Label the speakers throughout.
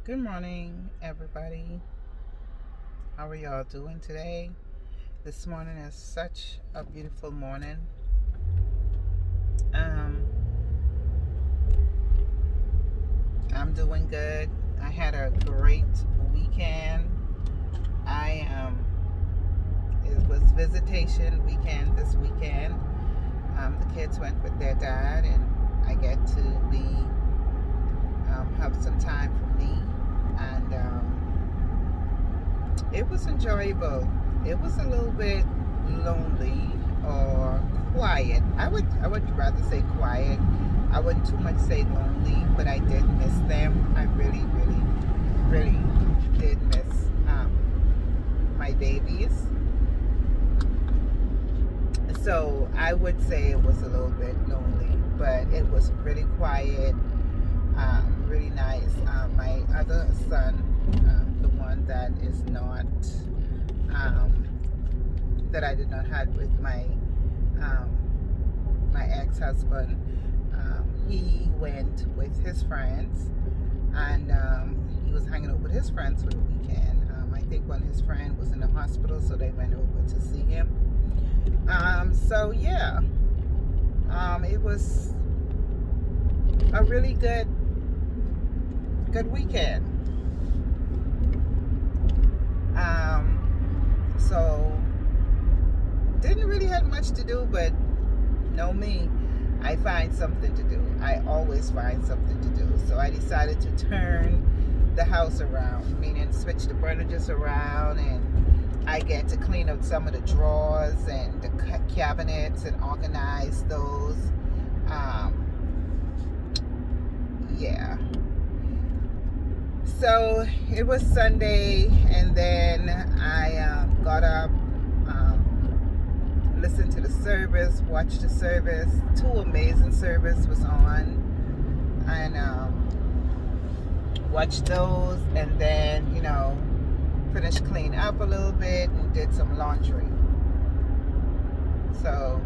Speaker 1: Good morning, everybody. How are y'all doing today? This morning is such a beautiful morning. Um, I'm doing good. I had a great weekend. I It was visitation weekend this weekend. The kids went with their dad, and I get to be have some time for me, and it was enjoyable. It was a little bit lonely or quiet. I would rather say quiet. I wouldn't too much say lonely, but I did miss them. I really, really, really did miss my babies. So I would say it was a little bit lonely, but it was really quiet, really nice. My other son, the one that is not um, that I did not have with um, my ex-husband. He went with his friends, and he was hanging out with his friends for the weekend. I think one of his friends was in the hospital, so they went over to see him. So yeah, it was a really good weekend. So didn't really have much to do, but know me, I find something to do. I always find something to do. So I decided to turn the house around, meaning switch the furnitures around, and I get to clean up some of the drawers and the cabinets and organize those. Um, yeah. So it was Sunday, and then I got up, listened to the service, watched the service. Two amazing service was on, and watched those, and then finished cleaning up a little bit and did some laundry. So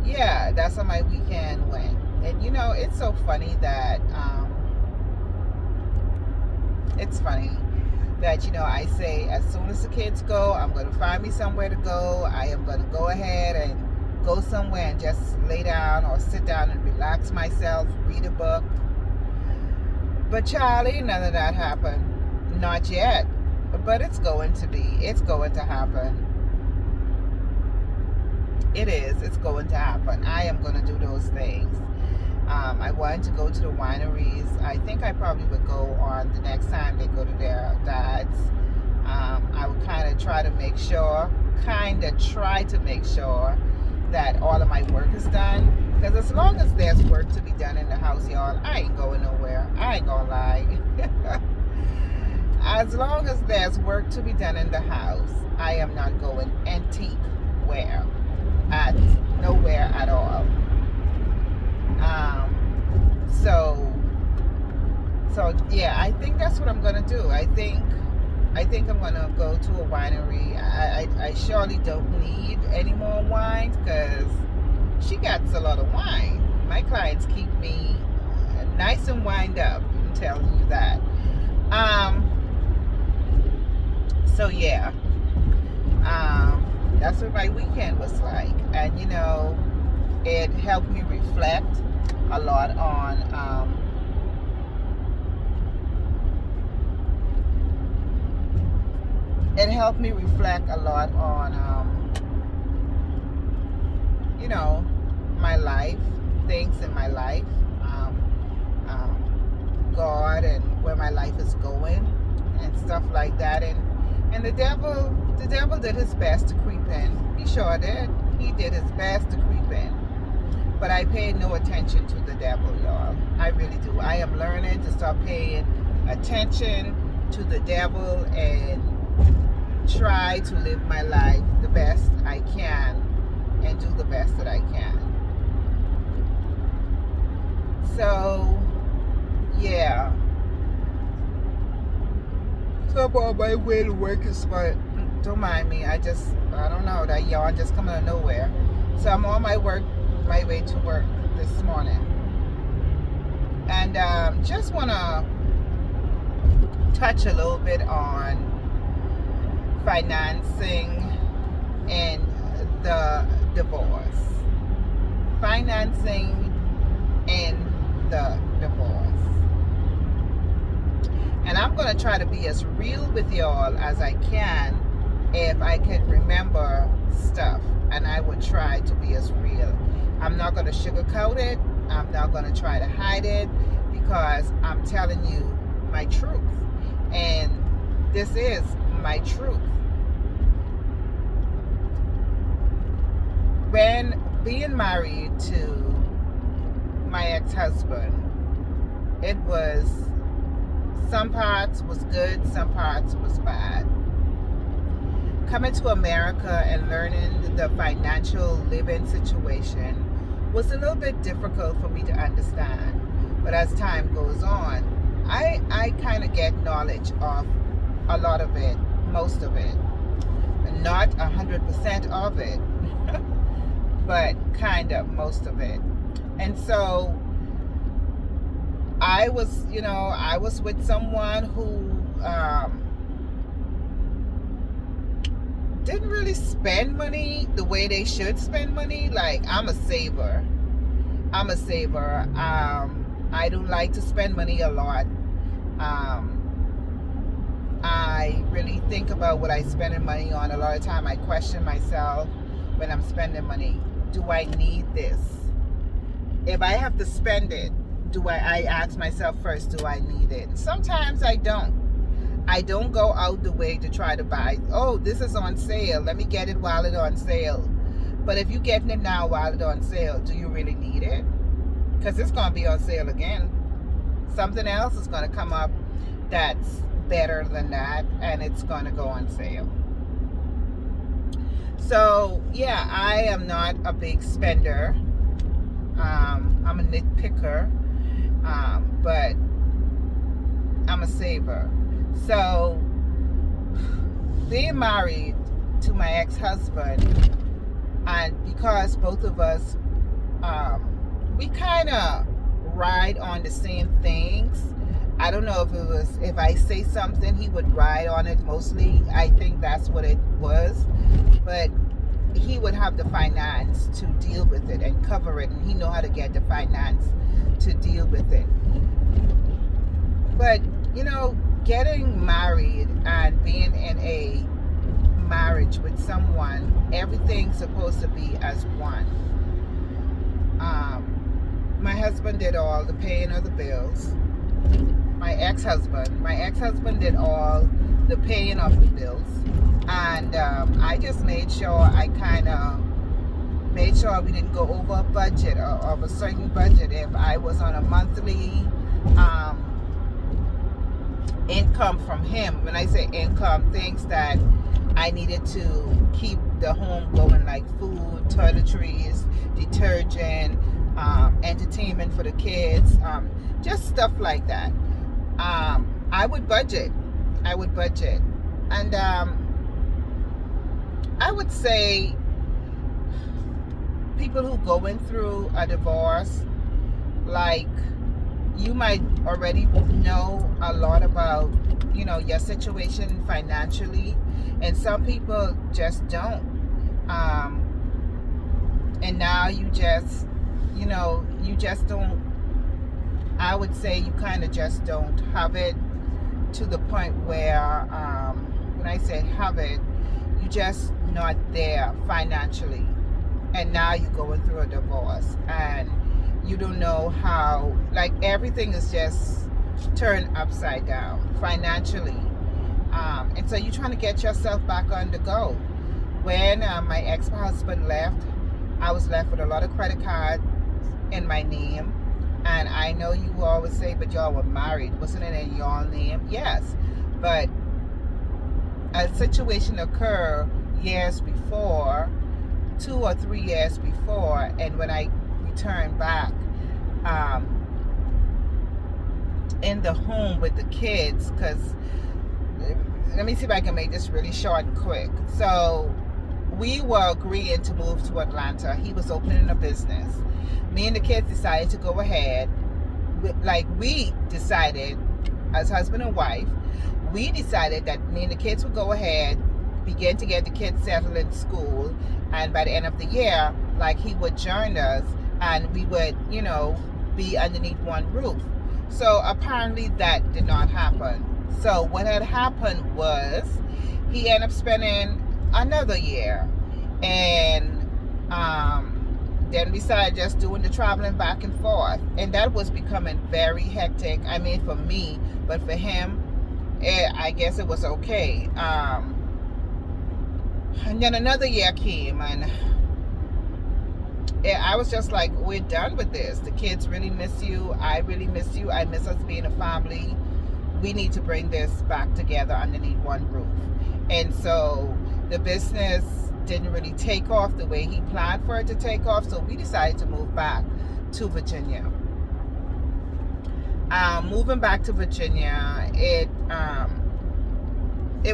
Speaker 1: yeah, that's how my weekend went. And it's so funny that I say as soon as the kids go, I'm going to find me somewhere to go. I am going to go ahead and go somewhere and just lay down or sit down and relax myself, read a book. But Charlie, none of that happened. Not yet. But it's going to be. It's going to happen. It is. It's going to happen. I am going to do those things. I wanted to go to the wineries. I think I probably would go on the next time they go to their dads. I would kind of try to make sure that all of my work is done. Because as long as there's work to be done in the house, y'all, I ain't going nowhere. I ain't gonna lie. As long as there's work to be done in the house, I am not going antique nowhere at all. So yeah, I think that's what I'm gonna do. I think I'm gonna go to a winery. I surely don't need any more wines because she gets a lot of wine. My clients keep me nice and wined up. I'm telling you that. So yeah, that's what my weekend was like, and it helped me reflect a lot on my life, things in my life, God, and where my life is going and stuff like that. And the devil did his best to creep in. He sure did. He did his best to creep in. But I paid no attention to the devil, y'all. I really do. I am learning to stop paying attention to the devil and try to live my life the best I can and do the best that I can. So, yeah. So I'm on my way to work is smart. Don't mind me. I don't know. That yawn just coming out of nowhere. So I'm on my way to work this morning. And just want to touch a little bit on financing in the divorce. Financing in the divorce. And I'm going to try to be as real with y'all as I can if I can remember stuff. And I would try to be as real. I'm not going to sugarcoat it. I'm not going to try to hide it, because I'm telling you my truth. And this is my truth. When being married to my ex-husband, it was, some parts was good, some parts was bad. Coming to America and learning the financial living situation was a little bit difficult for me to understand. But as time goes on, I kind of get knowledge of a lot of it, most of it. Not 100% of it, but kind of most of it. And so I was with someone who didn't really spend money the way they should spend money. Like, I'm a saver. I don't like to spend money a lot. I really think about what I spend money on. A lot of time I question myself when I'm spending money. Do I need this? If I have to spend it, I ask myself first, do I need it? Sometimes I don't. I don't go out the way to try to buy, oh, this is on sale, let me get it while it's on sale. But if you're getting it now while it's on sale, do you really need it? Because it's going to be on sale again. Something else is going to come up that's better than that, and it's going to go on sale. So yeah, I am not a big spender. I'm a nitpicker, but I'm a saver. So being married to my ex-husband, and because both of us, we kind of ride on the same things. I don't know if I say something, he would ride on it mostly. I think that's what it was. But he would have the finance to deal with it and cover it, and he know how to get the finance to deal with it. But getting married and being in a marriage with someone, everything's supposed to be as one. My husband did all the paying of the bills. My ex-husband did all the paying of the bills, and I just made sure we didn't go over a budget or of a certain budget. If I was on a monthly income from him, when I say income, things that I needed to keep the home going, like food, toiletries, detergent, entertainment for the kids, just stuff like that. I would budget, and I would say people who going through a divorce, like, you might already know a lot about your situation financially, and some people just don't, and now you just don't. I would say you kind of just don't have it to the point where, when I say have it, you just not there financially, and now you're going through a divorce, and you don't know how, like, everything is just turned upside down financially, and so you're trying to get yourself back on the go. When my ex-husband left, I was left with a lot of credit cards in my name. And I know you always say, but y'all were married. Wasn't it in your name? Yes. But a situation occurred years before, 2 or 3 years before. And when I returned back in the home with the kids, because let me see if I can make this really short and quick. So we were agreeing to move to Atlanta. He was opening a business. Me and the kids decided to go ahead. We decided as husband and wife we decided that me and the kids would go ahead, begin to get the kids settled in school, and by the end of the year, like, he would join us and we would, be underneath one roof. So apparently that did not happen. So what had happened was he ended up spending another year, and then we started just doing the traveling back and forth, and that was becoming very hectic. I mean, for me, but for him, I guess it was okay. And then another year came, and I was just like, we're done with this. The kids really miss you. I really miss you. I miss us being a family. We need to bring this back together underneath one roof. And so the business didn't really take off the way he planned for it to take off. So we decided to move back to Virginia. Moving back to Virginia, it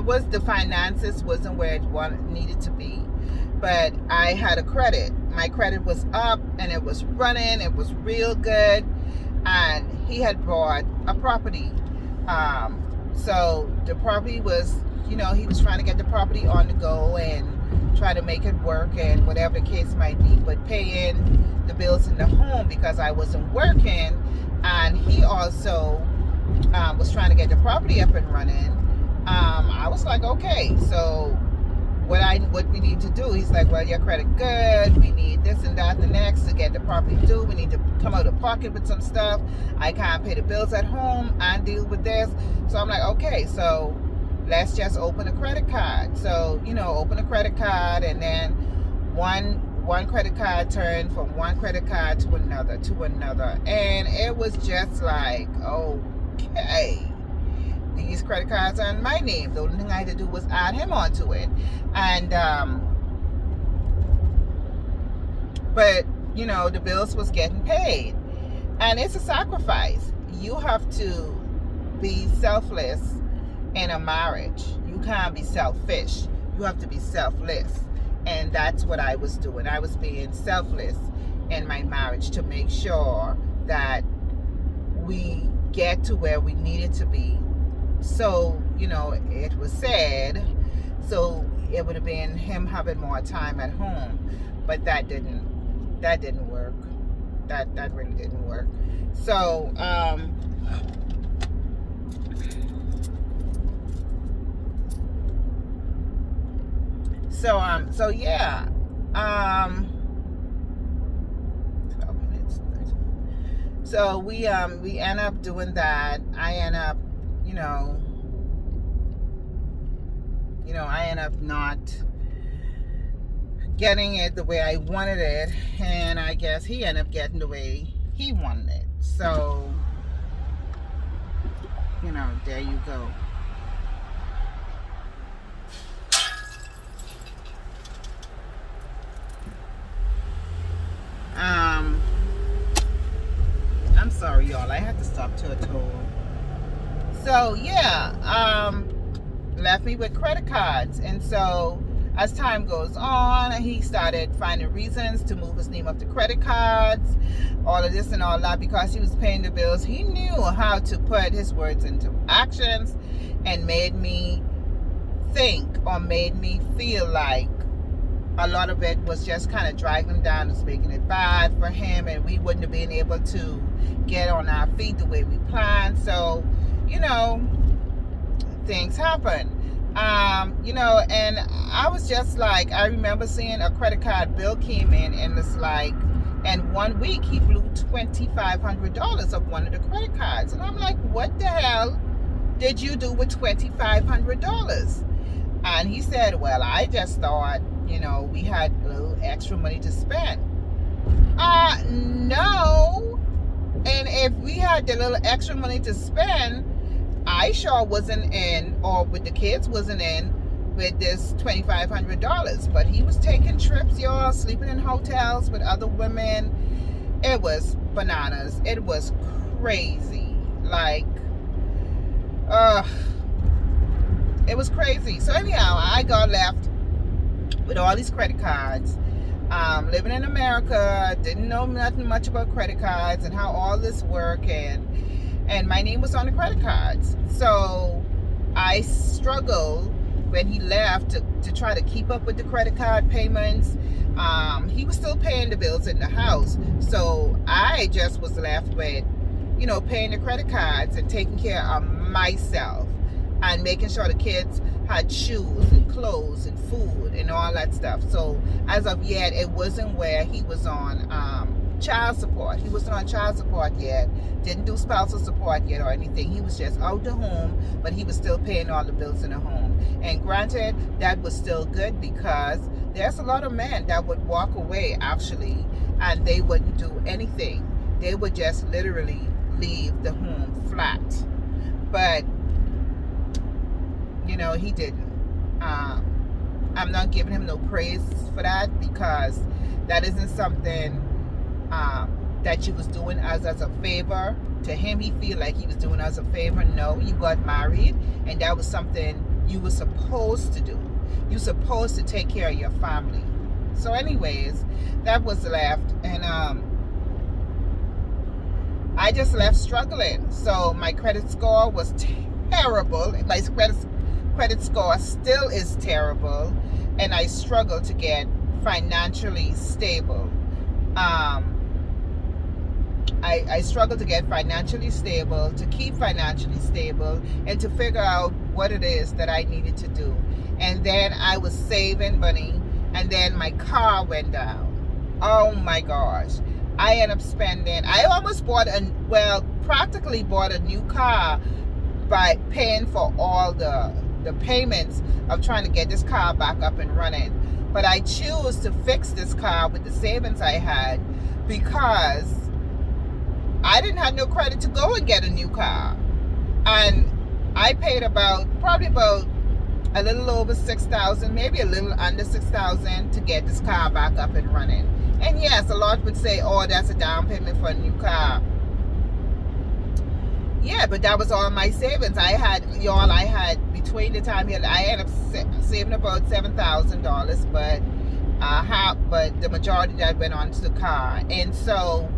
Speaker 1: was, the finances wasn't where it needed to be, but I had a credit. My credit was up and it was running. It was real good, and he had bought a property. So the property was, he was trying to get the property on the go and try to make it work and whatever the case might be, but paying the bills in the home because I wasn't working, and he also was trying to get the property up and running. I was like, okay, so what we need to do. He's like, well, your credit good, we need this and that and the next to get the property due. We need to come out of pocket with some stuff. I can't pay the bills at home and deal with this. So I'm like, okay, so let's just open a credit card. So, open a credit card, and then one credit card turned from one credit card to another, and it was just like, okay, these credit cards are in my name. The only thing I had to do was add him onto it. And but the bills was getting paid, and it's a sacrifice. You have to be selfless in a marriage. You can't be selfish. You have to be selfless, and that's what I was doing. I was being selfless in my marriage to make sure that we get to where we needed to be. So, it was sad. So it would have been him having more time at home, but that didn't work. That really didn't work. So, so yeah. 12 minutes. So we end up doing that. I end up, I end up not getting it the way I wanted it, and I guess he ended up getting the way he wanted it. So, there you go. I'm sorry, y'all. I had to stop to a toll. So yeah, left me with credit cards, and so as time goes on, he started finding reasons to move his name up to credit cards, all of this and all that, because he was paying the bills. He knew how to put his words into actions, and made me think, or made me feel like a lot of it was just kind of dragging him down, was making it bad for him, and we wouldn't have been able to get on our feet the way we planned. So, things happen. And I was just like, I remember seeing a credit card bill came in, and it's like, and 1 week he blew $2,500 of one of the credit cards. And I'm like, what the hell did you do with $2,500? And he said, well, I just thought, we had a little extra money to spend. No. And if we had the little extra money to spend, I sure wasn't in, or with the kids wasn't in, with this $2,500. But he was taking trips, y'all, sleeping in hotels with other women. It was bananas. It was crazy. Like, it was crazy. So anyhow, I got left with all these credit cards. Living in America, didn't know nothing much about credit cards and how all this worked, and my name was on the credit cards. So I struggled when he left to try to keep up with the credit card payments. He was still paying the bills in the house, so I just was left with, paying the credit cards and taking care of myself and making sure the kids had shoes and clothes and food and all that stuff. So as of yet, it wasn't where he was on child support. He wasn't on child support yet. Didn't do spousal support yet or anything. He was just out the home, but he was still paying all the bills in the home. And granted, that was still good, because there's a lot of men that would walk away actually, and they wouldn't do anything. They would just literally leave the home flat. But he didn't. I'm not giving him no praise for that, because that isn't something that you was doing us as a favor. To him, he feel like he was doing us a favor. No, you got married, and that was something you were supposed to do. You're supposed to take care of your family. So anyways, that was left, and I just left struggling. So my credit score was terrible. My credit score still is terrible, and I struggle to get financially stable. I struggle to get financially stable, to keep financially stable, and to figure out what it is that I needed to do. And then I was saving money, and then my car went down. Oh my gosh. I ended up spending, I almost practically bought a new car by paying for all the payments of trying to get this car back up and running. But I chose to fix this car with the savings I had, because I didn't have no credit to go and get a new car. And I paid probably about a little over $6,000, maybe a little under $6,000 to get this car back up and running. And yes, a lot would say, oh, that's a down payment for a new car. Yeah, but that was all my savings. I had between the time I ended up saving about $7,000, but the majority of that went on to the car. And so,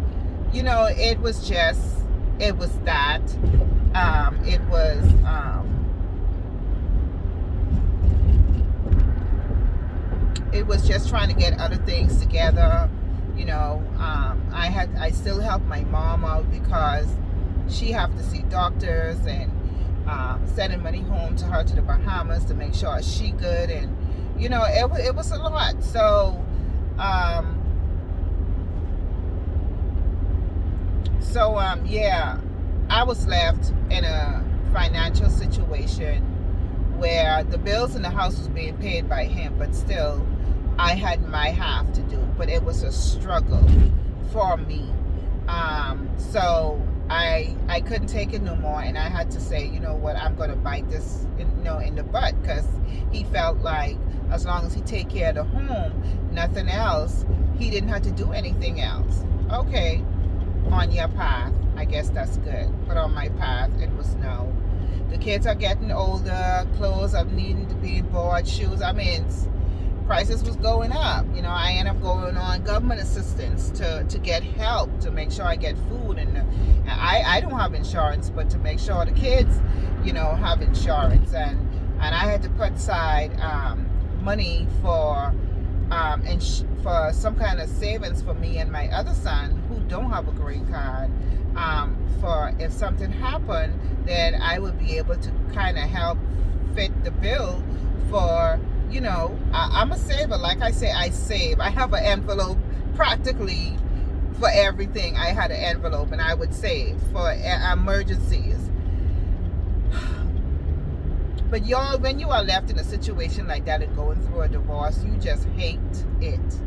Speaker 1: it was that. It was just trying to get other things together. I still help my mom out, because she have to see doctors, and sending money home to her to the Bahamas to make sure she good, and it was a lot. So yeah, I was left in a financial situation where the bills in the house was being paid by him, but still I had my half to do. But it was a struggle for me. So I couldn't take it no more, and I had to say, you know what, I'm gonna bite this in the butt, because he felt like as long as he take care of the home, nothing else, he didn't have to do anything else. Okay, on your path, I guess that's good, but on my path, it was no. The kids are getting older, clothes are needing to be bought, shoes, prices was going up. I end up going on government assistance to get help, to make sure I get food, and I don't have insurance, but to make sure the kids have insurance, and I had to put aside money for some kind of savings for me and my other son, who don't have a green card, for if something happened, then I would be able to kind of help fit the bill for, I'm a saver. Like I say, I save. I have an envelope practically for everything. I had an envelope, and I would save for emergencies. But y'all, when you are left in a situation like that and going through a divorce, you just hate it.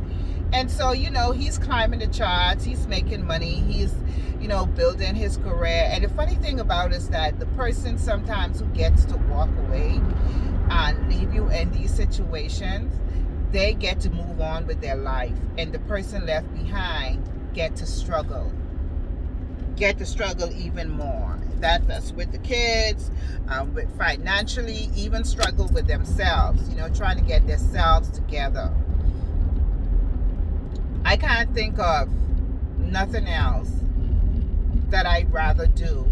Speaker 1: And so, he's climbing the charts, he's making money, he's, building his career. And the funny thing about it is that the person sometimes who gets to walk away and leave you in these situations, they get to move on with their life. And the person left behind get to struggle even more. That's with the kids, with financially, even struggle with themselves, trying to get themselves together. I can't think of nothing else that I'd rather do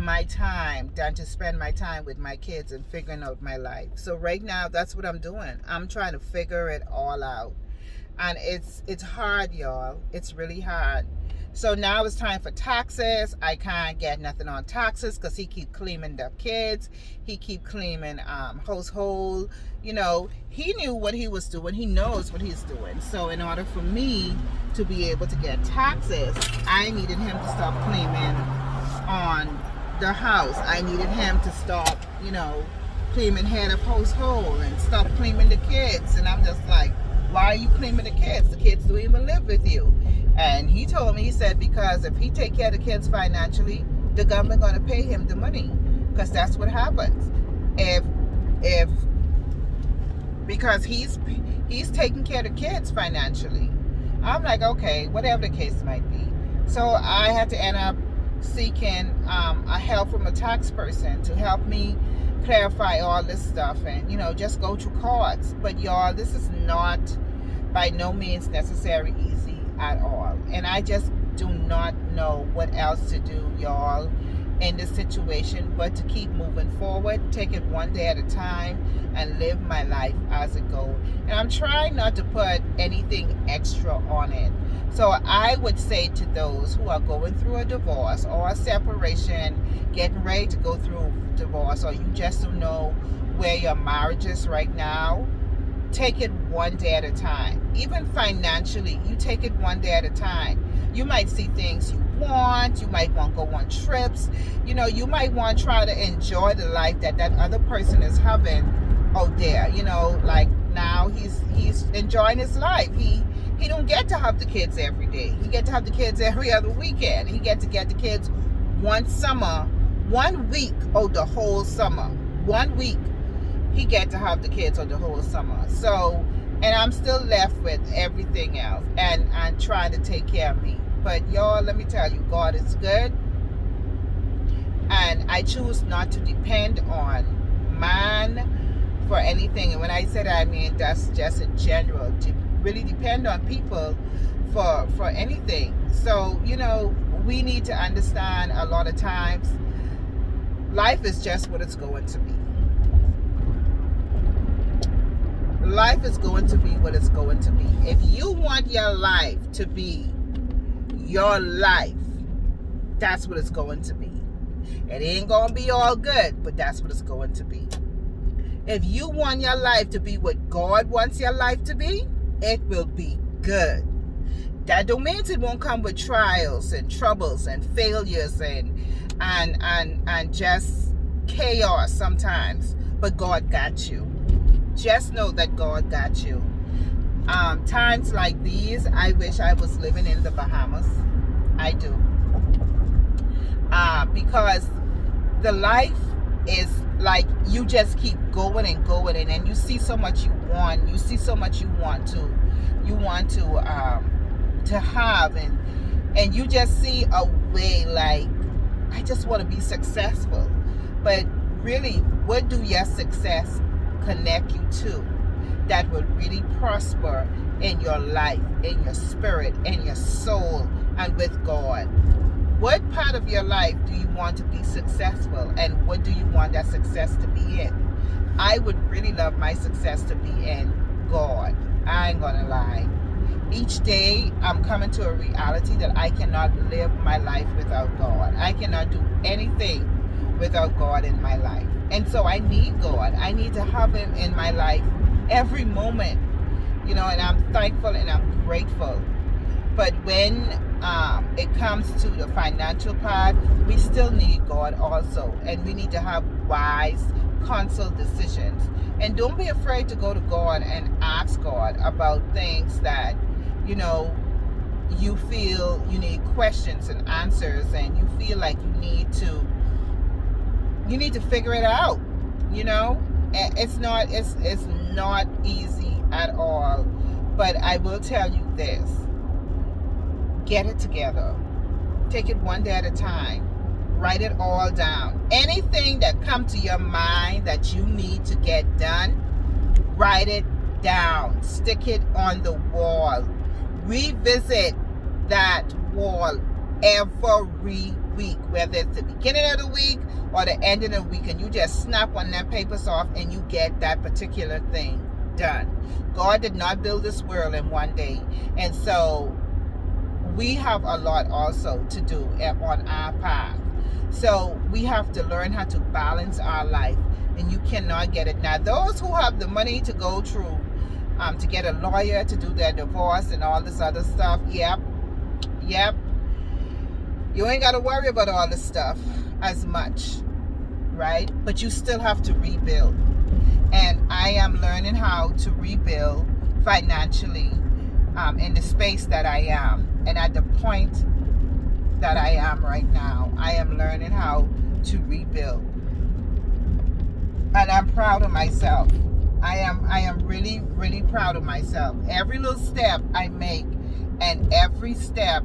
Speaker 1: my time than to spend my time with my kids and figuring out my life. So right now, that's what I'm doing. I'm trying to figure it all out. And it's hard, y'all. It's really hard. So now it's time for taxes. I can't get nothing on taxes because he keep claiming the kids. He keep claiming household. You know, he knew what he was doing. He knows what he's doing. So in order for me to be able to get taxes, I needed him to stop claiming on the house. I needed him to stop, you know, claiming head of household and stop claiming the kids. And I'm just like, why are you claiming the kids? The kids don't even live with you. And he told me, he said, because if he take care of the kids financially, the government going to pay him the money, because that's what happens. If because he's taking care of the kids financially. I'm like, okay, whatever the case might be. So I had to end up seeking a help from a tax person to help me clarify all this stuff and, you know, just go through courts. But y'all, this is not by no means necessary easy at all. And I just do not know what else to do, y'all, in this situation but to keep moving forward, take it one day at a time, and live my life as it goes. And I'm trying not to put anything extra on it. So I would say to those who are going through a divorce or a separation, getting ready to go through divorce, or you just don't know where your marriage is right now, take it one day at a time. Even financially, you take it one day at a time. You might see things you want. You might want to go on trips. You know, you might want to try to enjoy the life that other person is having out there. You know, like now he's enjoying his life. He don't get to have the kids every day. He get to have the kids every other weekend. He get the kids one summer, 1 week out the whole summer. 1 week he get to have the kids on the whole summer. So, and I'm still left with everything else and trying to take care of me. But y'all, let me tell you, God is good. And I choose not to depend on man for anything. And when I say that, I mean that's just in general. To really depend on people for anything. So, you know, we need to understand a lot of times life is just what it's going to be. Life is going to be what it's going to be. If you want your life to be your life, that's what it's going to be. It ain't going to be all good, but that's what it's going to be. If you want your life to be what God wants your life to be, it will be good. That don't mean it won't come with trials and troubles and failures and just chaos sometimes, but God got you. Just know that God got you. Times like these, I wish I was living in the Bahamas. I do. Because the life is like you just keep going and going, and then you see so much you want. You see so much you want to have, and you just see a way like, I just want to be successful. But really, what do your success connect you to that will really prosper in your life, in your spirit, in your soul, and with God? What part of your life do you want to be successful, and what do you want that success to be in? I would really love my success to be in God. I ain't gonna lie. Each day I'm coming to a reality that I cannot live my life without God. I cannot do anything without God in my life. And so I need God. I need to have him in my life every moment, you know, and I'm thankful and I'm grateful. But when it comes to the financial part, we still need God also. And we need to have wise counsel decisions. And don't be afraid to go to God and ask God about things that, you know, you feel you need questions and answers, and you feel like you need to figure it out. You know, it's not easy at all. But I will tell you this: get it together. Take it one day at a time. Write it all down. Anything that comes to your mind that you need to get done, write it down. Stick it on the wall. Revisit that wall every week, whether it's the beginning of the week or the end of the week, and you just snap one of them papers off and you get that particular thing done. God did not build this world in one day. And so we have a lot also to do on our path. So we have to learn how to balance our life, and you cannot get it. Now, those who have the money to go through, to get a lawyer to do their divorce and all this other stuff, yep, you ain't got to worry about all this stuff as much, right? But you still have to rebuild. And I am learning how to rebuild financially in the space that I am. And at the point that I am right now, I am learning how to rebuild. And I'm proud of myself. I am really, really proud of myself. Every little step I make, and every step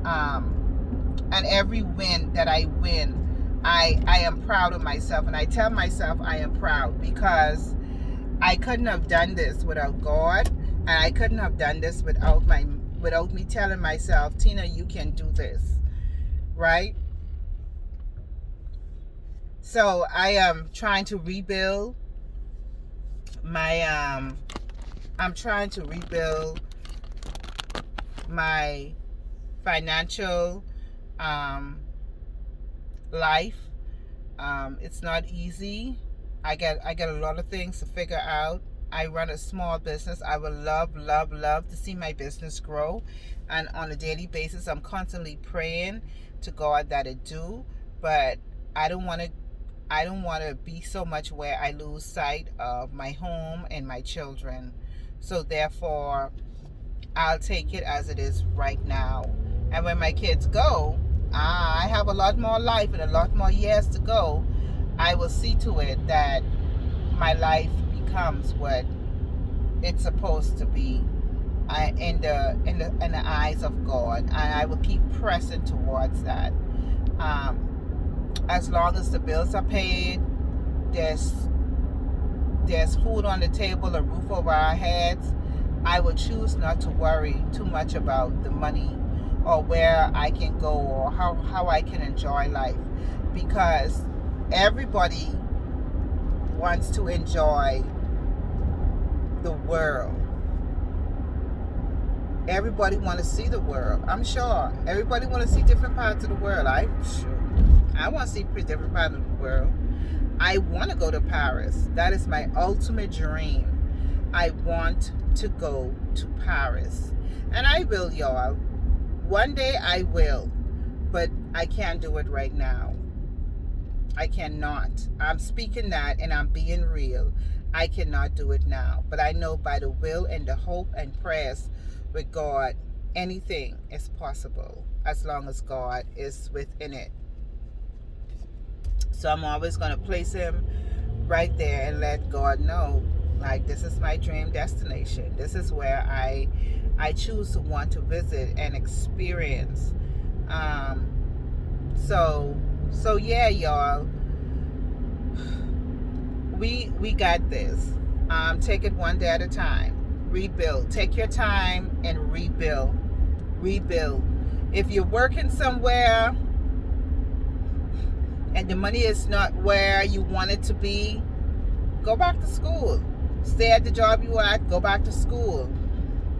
Speaker 1: and every win that I win, I am proud of myself. And I tell myself I am proud, because I couldn't have done this without God, and I couldn't have done this without me telling myself, Tina, you can do this, right? So I am trying to rebuild my I'm trying to rebuild my financial life. It's not easy. I get a lot of things to figure out. I run a small business. I would love to see my business grow, and on a daily basis I'm constantly praying to God that it do, but I don't want to be so much where I lose sight of my home and my children. So therefore I'll take it as it is right now. And when my kids go, I have a lot more life and a lot more years to go. I will see to it that my life becomes what it's supposed to be in the eyes of God, and I will keep pressing towards that. As long as the bills are paid, there's food on the table, a roof over our heads, I will choose not to worry too much about the money or where I can go or how I can enjoy life, because everybody wants to enjoy the world. Everybody want to see the world. I'm sure everybody want to see different parts of the world. I want to see different parts of the world. I want to go to Paris. That is my ultimate dream. I want to go to Paris, and I will, y'all. One day I will, but I can't do it right now. I cannot. I'm speaking that, and I'm being real. I cannot do it now, but I know by the will and the hope and prayers with God, anything is possible as long as God is within it. So I'm always going to place him right there and let God know, like, this is my dream destination. This is where I choose to want to visit and experience. So yeah, y'all, we got this. Take it one day at a time. Rebuild. Take your time and rebuild. If you're working somewhere and the money is not where you want it to be, go back to school. Stay at the job you at, go back to school.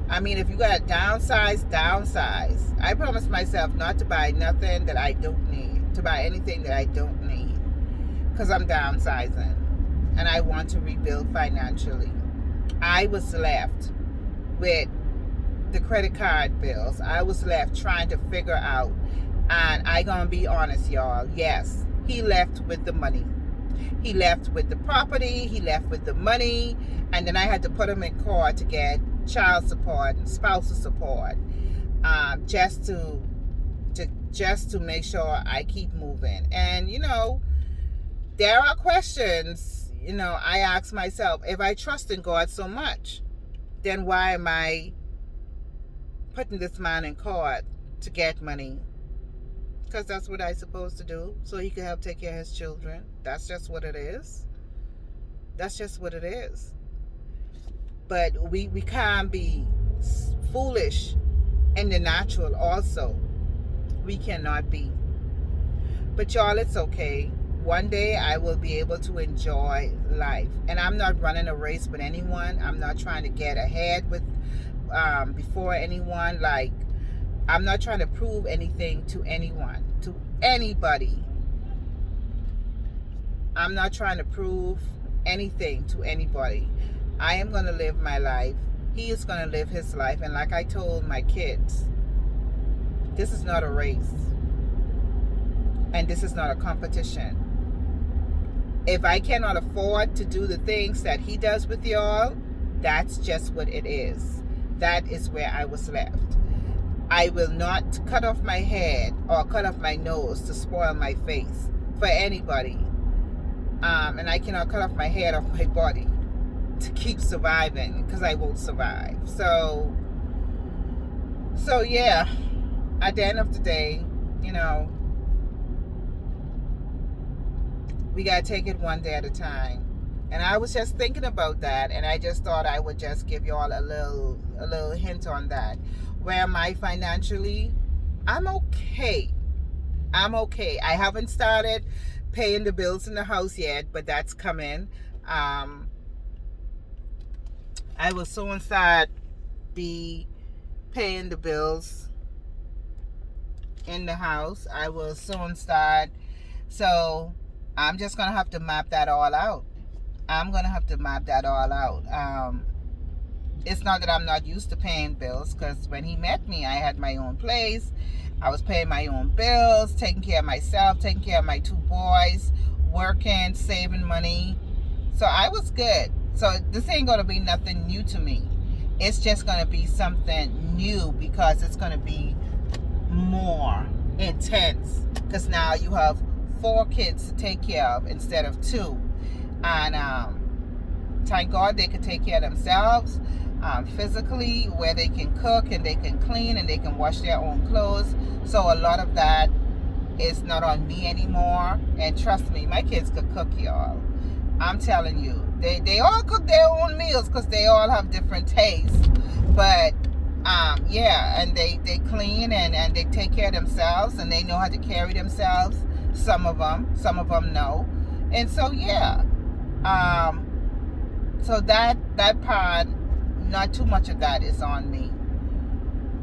Speaker 1: I mean, if you got to downsize. I promise myself not to buy nothing that I don't need, to buy anything that I don't need, because I'm downsizing and I want to rebuild financially. I was left with the credit card bills. I was left trying to figure out, and I gonna be honest, y'all. Yes, he left with the money. He left with the property. He left with the money, and then I had to put him in court to get child support and spousal support, just to make sure I keep moving. And there are questions. I ask myself, if I trust in God so much, then why am I putting this man in court to get money? Because that's what I'm supposed to do, so he can help take care of his children. That's just what it is. But we can't be foolish in the natural also. We cannot be. But y'all, it's okay. One day I will be able to enjoy life. And I'm not running a race with anyone. I'm not trying to get ahead with before anyone. Like, I'm not trying to prove anything to anyone, to anybody. I'm not trying to prove anything to anybody. I am going to live my life. He is going to live his life. And like I told my kids, this is not a race. And this is not a competition. If I cannot afford to do the things that he does with y'all, that's just what it is. That is where I was left. I will not cut off my head or cut off my nose to spoil my face for anybody. And I cannot cut off my head off my body to keep surviving, because I won't survive. So yeah, at the end of the day, you know, we got to take it one day at a time. And I was just thinking about that, and I just thought I would just give you all a little hint on that. Where am I financially? I'm okay. I haven't started paying the bills in the house yet, but that's coming. I will soon start be paying the bills in the house. I will soon start. So I'm just going to have to map that all out. It's not that I'm not used to paying bills, because when he met me, I had my own place. I was paying my own bills, taking care of myself, taking care of my 2 boys, working, saving money. So I was good. So this ain't going to be nothing new to me. It's just going to be something new, because it's going to be more intense. Because now you have 4 kids to take care of instead of 2. And thank God they can take care of themselves physically, where they can cook and they can clean and they can wash their own clothes. So a lot of that is not on me anymore. And trust me, my kids could cook, y'all. I'm telling you, they all cook their own meals, because they all have different tastes. But yeah, and they clean and they take care of themselves, and they know how to carry themselves. Some of them know. And so yeah, so that part, not too much of that is on me.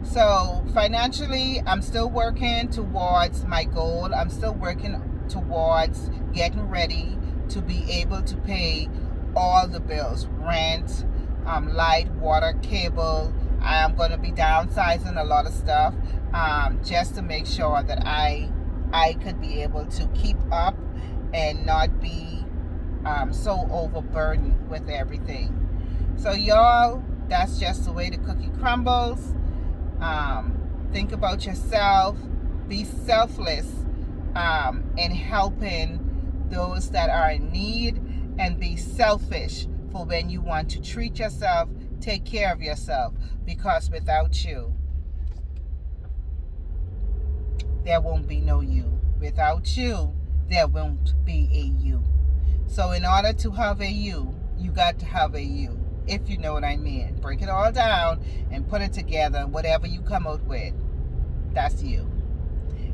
Speaker 1: So financially, I'm still working towards my goal. I'm still working towards getting ready to be able to pay all the bills: rent, light, water, cable. I am going to be downsizing a lot of stuff, just to make sure that I could be able to keep up and not be so overburdened with everything. So y'all, that's just the way the cookie crumbles. Think about yourself. Be selfless in helping those that are in need, and be selfish for when you want to treat yourself, take care of yourself, because without you, there won't be no you. Without you, there won't be a you. So in order to have a you got to have a you, if you know what I mean. Break it all down and put it together. Whatever you come out with, that's you.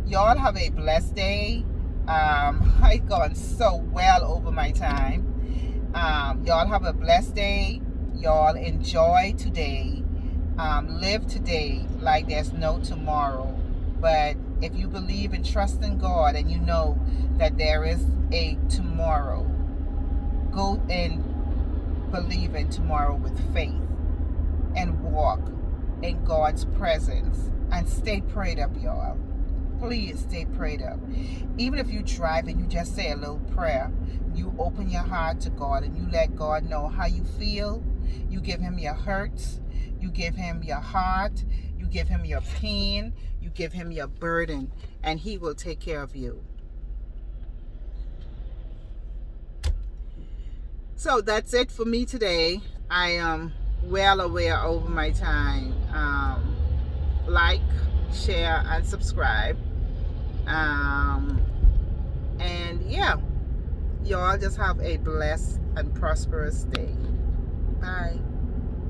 Speaker 1: Y'all have a blessed day. I've gone so well over my time. Y'all have a blessed day. Y'all enjoy today. Live today like there's no tomorrow. But if you believe and trust in God, and you know that there is a tomorrow, go and believe in tomorrow with faith, and walk in God's presence, and stay prayed up, y'all. Please stay prayed up. Even if you drive and you just say a little prayer, you open your heart to God and you let God know how you feel. You give him your hurts, you give him your heart, you give him your pain, you give him your burden, and he will take care of you. So that's it for me today. I am well aware over my time. Like, share, and subscribe. And yeah, y'all just have a blessed and prosperous day. Bye.